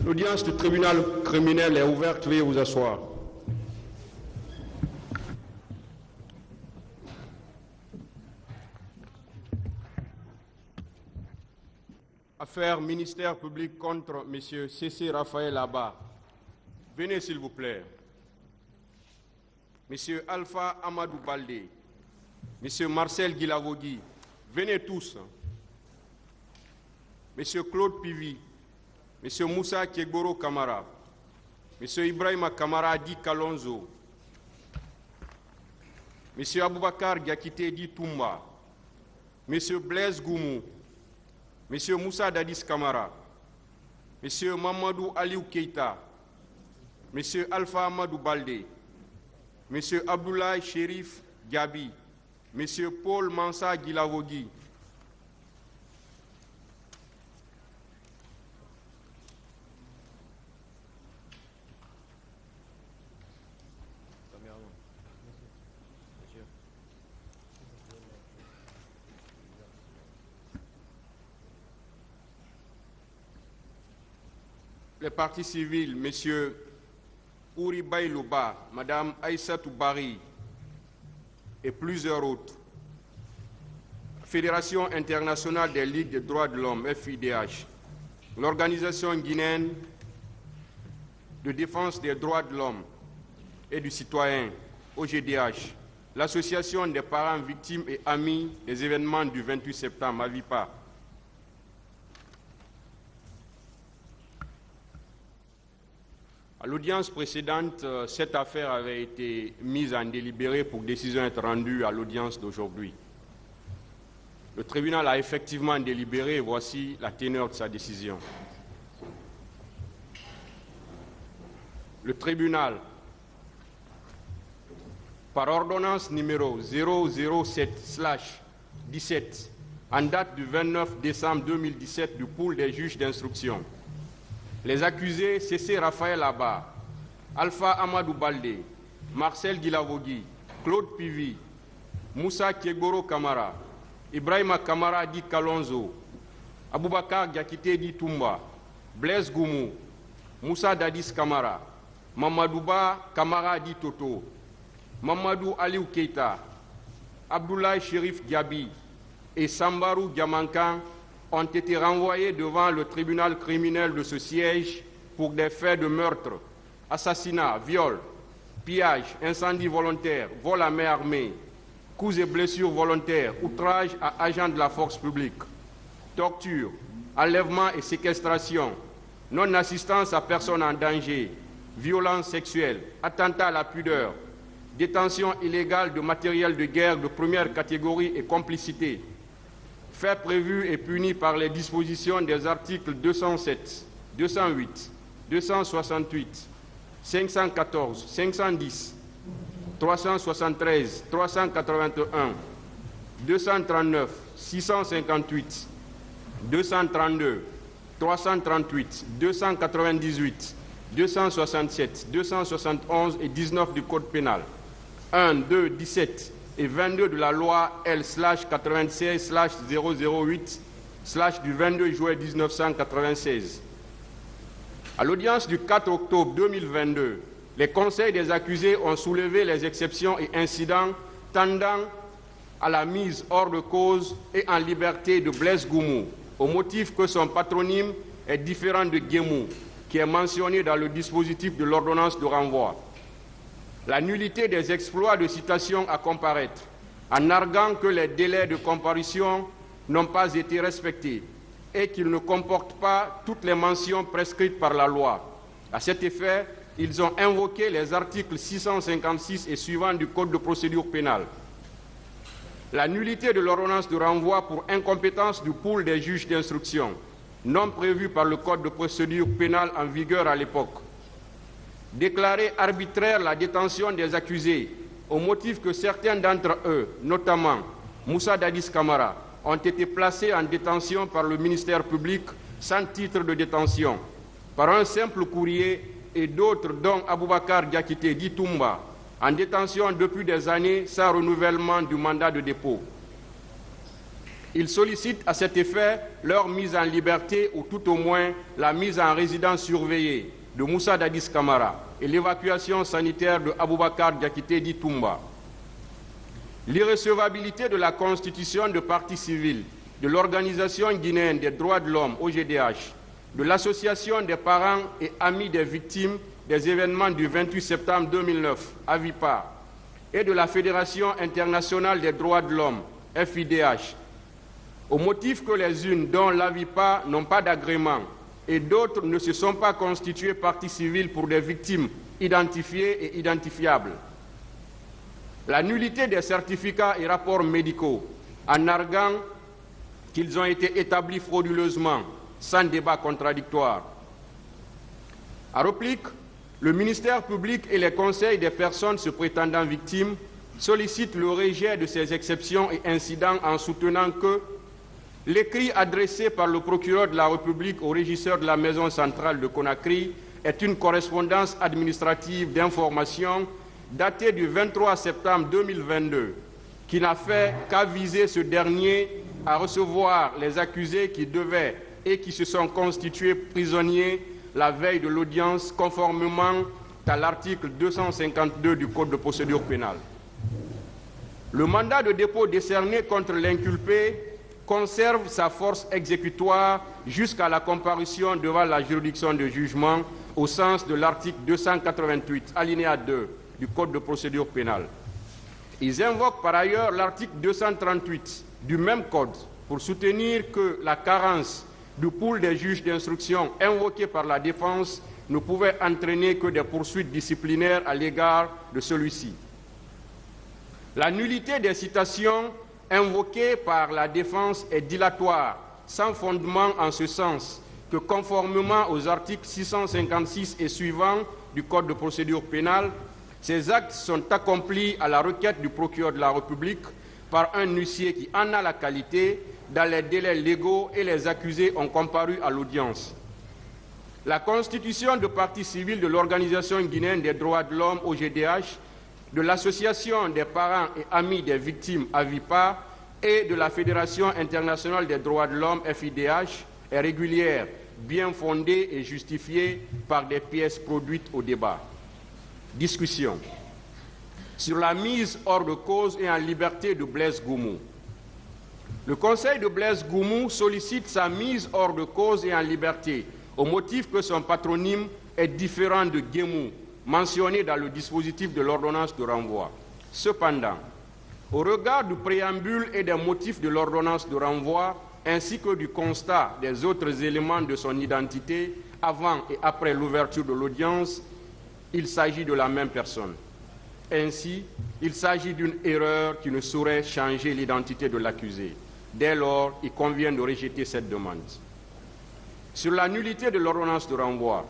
L'audience du tribunal criminel est ouverte. Veuillez vous asseoir. Affaire ministère public contre M. C.C. Raphaël Abba. Venez s'il vous plaît. M. Alpha Amadou Baldé. M. Marcel Guilavogui. Venez tous. M. Claude Pivi. M. Moussa Kegboro Kamara. M. Ibrahima Kamara Di Kalonzo. M. Aboubakar Diakité Di Toumba. M. Blaise Goumou. M. Moussa Dadis Kamara. M. Mamadou Aliou Keita. M. Alpha Amadou Baldé. M. Abdoulaye Chérif Gabi. M. Paul Mansa Guilavogui. Les parties civiles, M. Ouri Baylouba, Mme Aïssatou Bari et plusieurs autres. Fédération internationale des ligues des droits de l'homme, FIDH. L'Organisation guinéenne de défense des droits de l'homme et du citoyen, OGDH. L'Association des parents victimes et amis des événements du 28 septembre, AVIPA. À l'audience précédente, cette affaire avait été mise en délibéré pour décision être rendue à l'audience d'aujourd'hui. Le tribunal a effectivement délibéré et voici la teneur de sa décision. Le tribunal, par ordonnance numéro 007/17, en date du 29 décembre 2017 du pool des juges d'instruction, les accusés C.C. Raphaël Abba, Alpha Amadou Baldé, Marcel Guilavogui, Claude Pivi, Moussa Kegboro Kamara, Ibrahima Kamara Di Kalonzo, Aboubakar Diakité Di Toumba, Blaise Goumou, Moussa Dadis Kamara, Mamadouba Kamara Di Toto, Mamadou Aliou Keita, Abdoulaye Chérif Diaby et Sambarou Diamankan ont été renvoyés devant le tribunal criminel de ce siège pour des faits de meurtre, assassinat, viol, pillage, incendie volontaire, vol à main armée, coups et blessures volontaires, outrage à agents de la force publique, torture, enlèvement et séquestration, non-assistance à personne en danger, violence sexuelle, attentat à la pudeur, détention illégale de matériel de guerre de première catégorie et complicité, faits prévus et punis par les dispositions des articles 207, 208, 268, 514, 510, 373, 381, 239, 658, 232, 338, 298, 267, 271 et 19 du Code pénal, 1, 2, 17 et 22 de la loi L/96/008/ du 22 juillet 1996. À l'audience du 4 octobre 2022, les conseils des accusés ont soulevé les exceptions et incidents tendant à la mise hors de cause et en liberté de Blaise Goumou, au motif que son patronyme est différent de Guémou, qui est mentionné dans le dispositif de l'ordonnance de renvoi. La nullité des exploits de citation à comparaître, en arguant que les délais de comparution n'ont pas été respectés et qu'ils ne comportent pas toutes les mentions prescrites par la loi. À cet effet, ils ont invoqué les articles 656 et suivants du Code de procédure pénale. La nullité de l'ordonnance de renvoi pour incompétence du pool des juges d'instruction, non prévu par le Code de procédure pénale en vigueur à l'époque. Déclarer arbitraire la détention des accusés au motif que certains d'entre eux, notamment Moussa Dadis Kamara, ont été placés en détention par le ministère public sans titre de détention, par un simple courrier, et d'autres, dont Aboubakar Diakité Di Toumba, en détention depuis des années sans renouvellement du mandat de dépôt. Il sollicite à cet effet leur mise en liberté ou tout au moins la mise en résidence surveillée de Moussa Dadis Camara et l'évacuation sanitaire de Aboubakar Diakité dit Toumba. L'irrecevabilité de la constitution de parti civil, de l'Organisation guinéenne des droits de l'homme, OGDH, de l'Association des parents et amis des victimes des événements du 28 septembre 2009, AVIPA, et de la Fédération internationale des droits de l'homme, FIDH, au motif que les unes, dont l'AVIPA, n'ont pas d'agrément et d'autres ne se sont pas constituées partie civile pour des victimes identifiées et identifiables. La nullité des certificats et rapports médicaux en arguant qu'ils ont été établis frauduleusement, sans débat contradictoire. À réplique, le ministère public et les conseils des personnes se prétendant victimes sollicitent le rejet de ces exceptions et incidents en soutenant que l'écrit adressé par le procureur de la République au régisseur de la maison centrale de Conakry est une correspondance administrative d'information datée du 23 septembre 2022, qui n'a fait qu'aviser ce dernier à recevoir les accusés qui devaient et qui se sont constitués prisonniers la veille de l'audience, conformément à l'article 252 du Code de procédure pénale. Le mandat de dépôt décerné contre l'inculpé conserve sa force exécutoire jusqu'à la comparution devant la juridiction de jugement au sens de l'article 288, alinéa 2 du Code de procédure pénale. Ils invoquent par ailleurs l'article 238 du même Code pour soutenir que la carence du pool des juges d'instruction invoqué par la défense ne pouvait entraîner que des poursuites disciplinaires à l'égard de celui-ci. La nullité des citations invoquées par la défense est dilatoire, sans fondement en ce sens que conformément aux articles 656 et suivants du Code de procédure pénale, ces actes sont accomplis à la requête du procureur de la République par un huissier qui en a la qualité dans les délais légaux et les accusés ont comparu à l'audience. La constitution de partie civile de l'Organisation guinéenne des droits de l'homme, OGDH, de l'Association des parents et amis des victimes, AVIPA, et de la Fédération internationale des droits de l'homme, FIDH, est régulière, bien fondée et justifiée par des pièces produites au débat. Discussion sur la mise hors de cause et en liberté de Blaise Goumou. Le Conseil de Blaise Goumou sollicite sa mise hors de cause et en liberté au motif que son patronyme est différent de Guémou, mentionné dans le dispositif de l'ordonnance de renvoi. Cependant, au regard du préambule et des motifs de l'ordonnance de renvoi, ainsi que du constat des autres éléments de son identité avant et après l'ouverture de l'audience, il s'agit de la même personne. Ainsi, il s'agit d'une erreur qui ne saurait changer l'identité de l'accusé. Dès lors, il convient de rejeter cette demande. Sur la nullité de l'ordonnance de renvoi,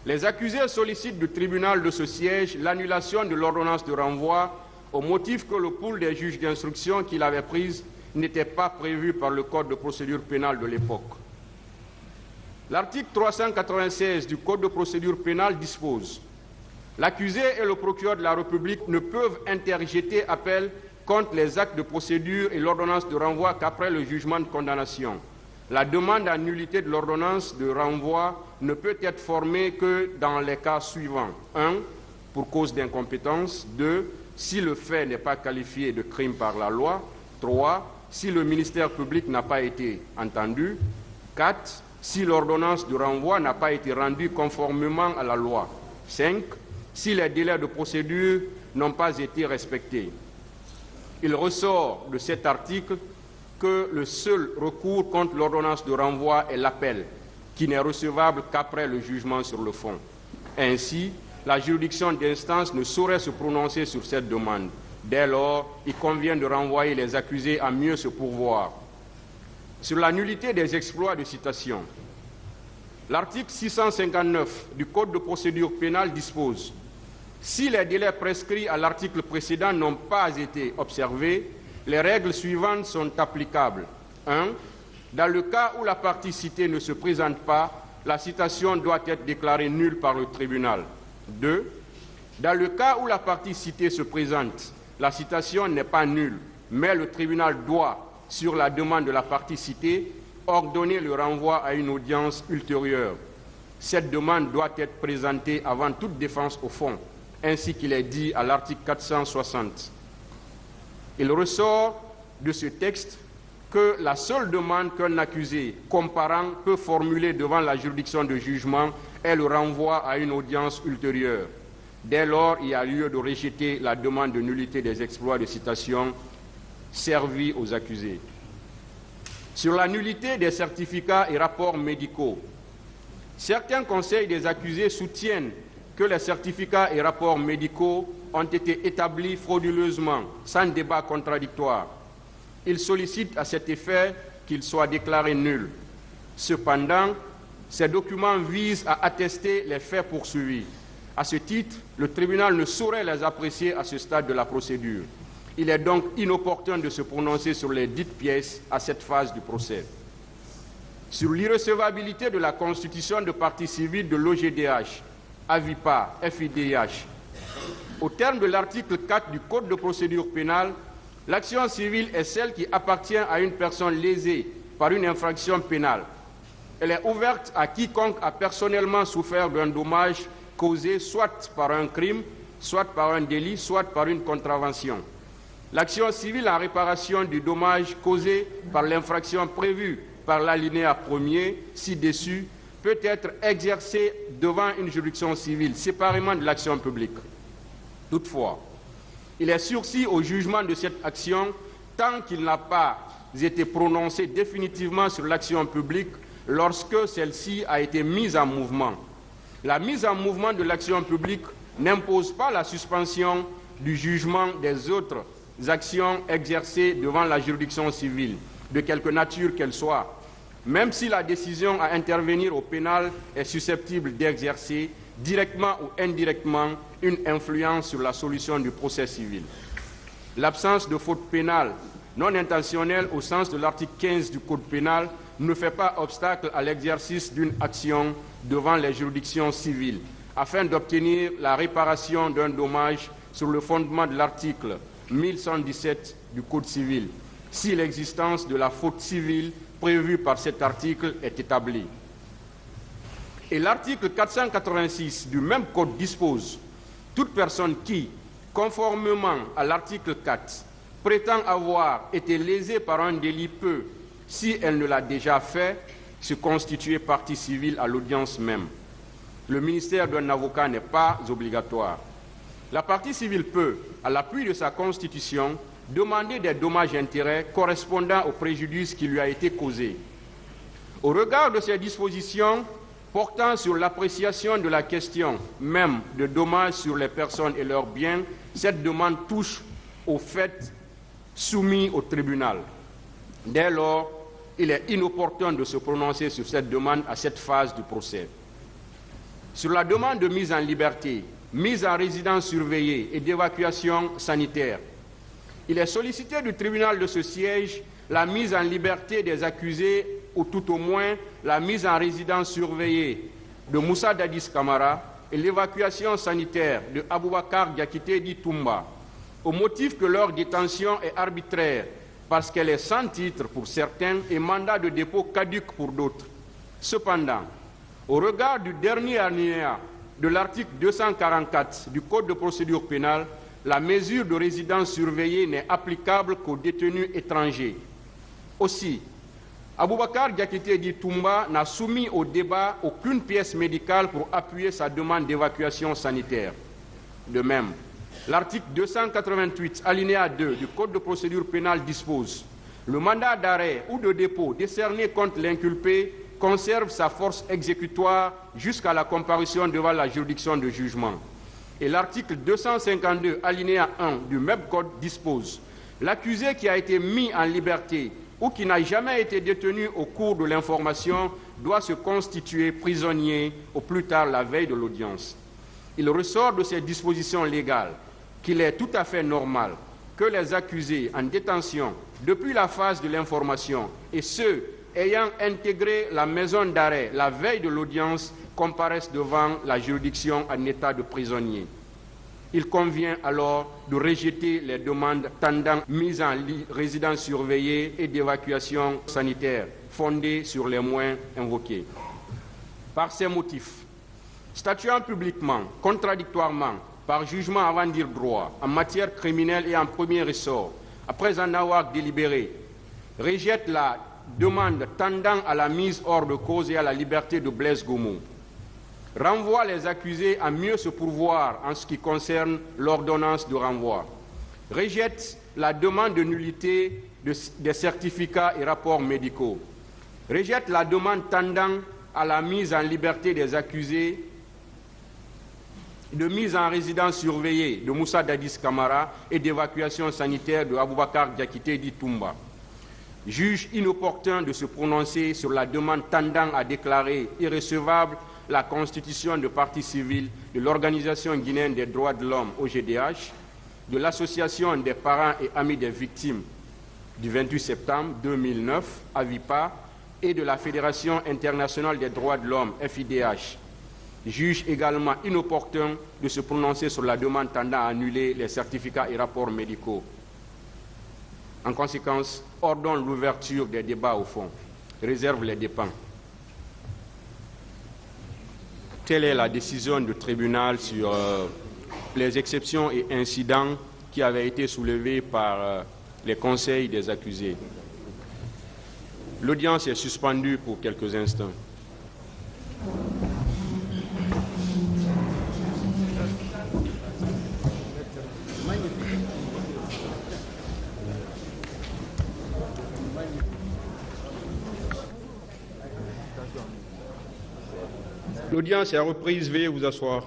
les accusés sollicitent du tribunal de ce siège l'annulation de l'ordonnance de renvoi au motif que le pool des juges d'instruction qu'il avait prise n'était pas prévu par le Code de procédure pénale de l'époque. L'article 396 du Code de procédure pénale dispose: l'accusé et le procureur de la République ne peuvent interjeter appel contre les actes de procédure et l'ordonnance de renvoi qu'après le jugement de condamnation. La demande à nullité de l'ordonnance de renvoi ne peut être formée que dans les cas suivants. 1. Pour cause d'incompétence. 2. Si le fait n'est pas qualifié de crime par la loi. 3. Si le ministère public n'a pas été entendu. 4. Si l'ordonnance de renvoi n'a pas été rendue conformément à la loi. 5. Si les délais de procédure n'ont pas été respectés. Il ressort de cet article que le seul recours contre l'ordonnance de renvoi est l'appel, qui n'est recevable qu'après le jugement sur le fond. Ainsi, la juridiction d'instance ne saurait se prononcer sur cette demande. Dès lors, il convient de renvoyer les accusés à mieux se pourvoir. Sur la nullité des exploits de citation, l'article 659 du Code de procédure pénale dispose: si les délais prescrits à l'article précédent n'ont pas été observés, les règles suivantes sont applicables. 1. Dans le cas où la partie citée ne se présente pas, la citation doit être déclarée nulle par le tribunal. 2. Dans le cas où la partie citée se présente, la citation n'est pas nulle, mais le tribunal doit, sur la demande de la partie citée, ordonner le renvoi à une audience ultérieure. Cette demande doit être présentée avant toute défense au fond, ainsi qu'il est dit à l'article 460. Il ressort de ce texte que la seule demande qu'un accusé comparant peut formuler devant la juridiction de jugement est le renvoi à une audience ultérieure. Dès lors, il y a lieu de rejeter la demande de nullité des exploits de citation servis aux accusés. Sur la nullité des certificats et rapports médicaux, certains conseils des accusés soutiennent que les certificats et rapports médicaux ont été établis frauduleusement, sans débat contradictoire. Ils sollicitent à cet effet qu'ils soient déclarés nuls. Cependant, ces documents visent à attester les faits poursuivis. À ce titre, le tribunal ne saurait les apprécier à ce stade de la procédure. Il est donc inopportun de se prononcer sur les dites pièces à cette phase du procès. Sur l'irrecevabilité de la constitution de partie civile de l'OGDH, AVIPA, FIDH, au terme de l'article 4 du Code de procédure pénale, l'action civile est celle qui appartient à une personne lésée par une infraction pénale. Elle est ouverte à quiconque a personnellement souffert d'un dommage causé soit par un crime, soit par un délit, soit par une contravention. L'action civile en réparation du dommage causé par l'infraction prévue par l'alinéa 1er ci-dessus peut être exercée devant une juridiction civile séparément de l'action publique. Toutefois, il est sursis au jugement de cette action tant qu'il n'a pas été prononcé définitivement sur l'action publique lorsque celle-ci a été mise en mouvement. La mise en mouvement de l'action publique n'impose pas la suspension du jugement des autres actions exercées devant la juridiction civile, de quelque nature qu'elle soit, même si la décision à intervenir au pénal est susceptible d'exercer, directement ou indirectement, une influence sur la solution du procès civil. L'absence de faute pénale non intentionnelle au sens de l'article 15 du Code pénal ne fait pas obstacle à l'exercice d'une action devant les juridictions civiles, afin d'obtenir la réparation d'un dommage sur le fondement de l'article 1117 du Code civil, si l'existence de la faute civile prévue par cet article est établie. Et l'article 486 du même Code dispose « Toute personne qui, conformément à l'article 4, prétend avoir été lésée par un délit peut, si elle ne l'a déjà fait, se constituer partie civile à l'audience même. Le ministère d'un avocat n'est pas obligatoire. La partie civile peut, à l'appui de sa constitution, demander des dommages-intérêts correspondant au préjudice qui lui a été causé. Au regard de ces dispositions portant sur l'appréciation de la question même de dommages sur les personnes et leurs biens, cette demande touche aux faits soumis au tribunal. Dès lors, il est inopportun de se prononcer sur cette demande à cette phase du procès. Sur la demande de mise en liberté, mise en résidence surveillée et d'évacuation sanitaire, il est sollicité du tribunal de ce siège la mise en liberté des accusés ou tout au moins la mise en résidence surveillée de Moussa Dadis Camara et l'évacuation sanitaire de Aboubakar Diakité dit Toumba, au motif que leur détention est arbitraire parce qu'elle est sans titre pour certains et mandat de dépôt caduc pour d'autres. Cependant, au regard du dernier alinéa de l'article 244 du Code de procédure pénale, la mesure de résidence surveillée n'est applicable qu'aux détenus étrangers. Aussi, Aboubakar Diakité dit Toumba n'a soumis au débat aucune pièce médicale pour appuyer sa demande d'évacuation sanitaire. De même, l'article 288, alinéa 2 du Code de procédure pénale dispose « Le mandat d'arrêt ou de dépôt décerné contre l'inculpé conserve sa force exécutoire jusqu'à la comparution devant la juridiction de jugement. » Et l'article 252, alinéa 1 du même Code dispose « L'accusé qui a été mis en liberté ou qui n'a jamais été détenu au cours de l'information doit se constituer prisonnier au plus tard la veille de l'audience. » Il ressort de ces dispositions légales qu'il est tout à fait normal que les accusés en détention depuis la phase de l'information et ceux ayant intégré la maison d'arrêt la veille de l'audience comparaissent devant la juridiction en état de prisonnier. Il convient alors de rejeter les demandes tendant mise en résidence surveillée et d'évacuation sanitaire fondées sur les moyens invoqués. Par ces motifs, statuant publiquement, contradictoirement, par jugement avant dire droit, en matière criminelle et en premier ressort, après en avoir délibéré, rejette la demande tendant à la mise hors de cause et à la liberté de Blaise Gomo, renvoie les accusés à mieux se pourvoir en ce qui concerne l'ordonnance de renvoi, rejette la demande de nullité des certificats et rapports médicaux, rejette la demande tendant à la mise en liberté des accusés de mise en résidence surveillée de Moussa Dadis Camara et d'évacuation sanitaire de Aboubakar Diakité dit Toumba. Juge inopportun de se prononcer sur la demande tendant à déclarer irrecevable la constitution de partie civile de l'Organisation guinéenne des droits de l'homme, OGDH, de l'Association des parents et amis des victimes du 28 septembre 2009, AVIPA, et de la Fédération internationale des droits de l'homme, FIDH. Juge également inopportun de se prononcer sur la demande tendant à annuler les certificats et rapports médicaux. En conséquence, ordonne l'ouverture des débats au fond. Réserve les dépens. Telle est la décision du tribunal sur les exceptions et incidents qui avaient été soulevés par les conseils des accusés. L'audience est suspendue pour quelques instants. L'audience est reprise, veuillez vous asseoir.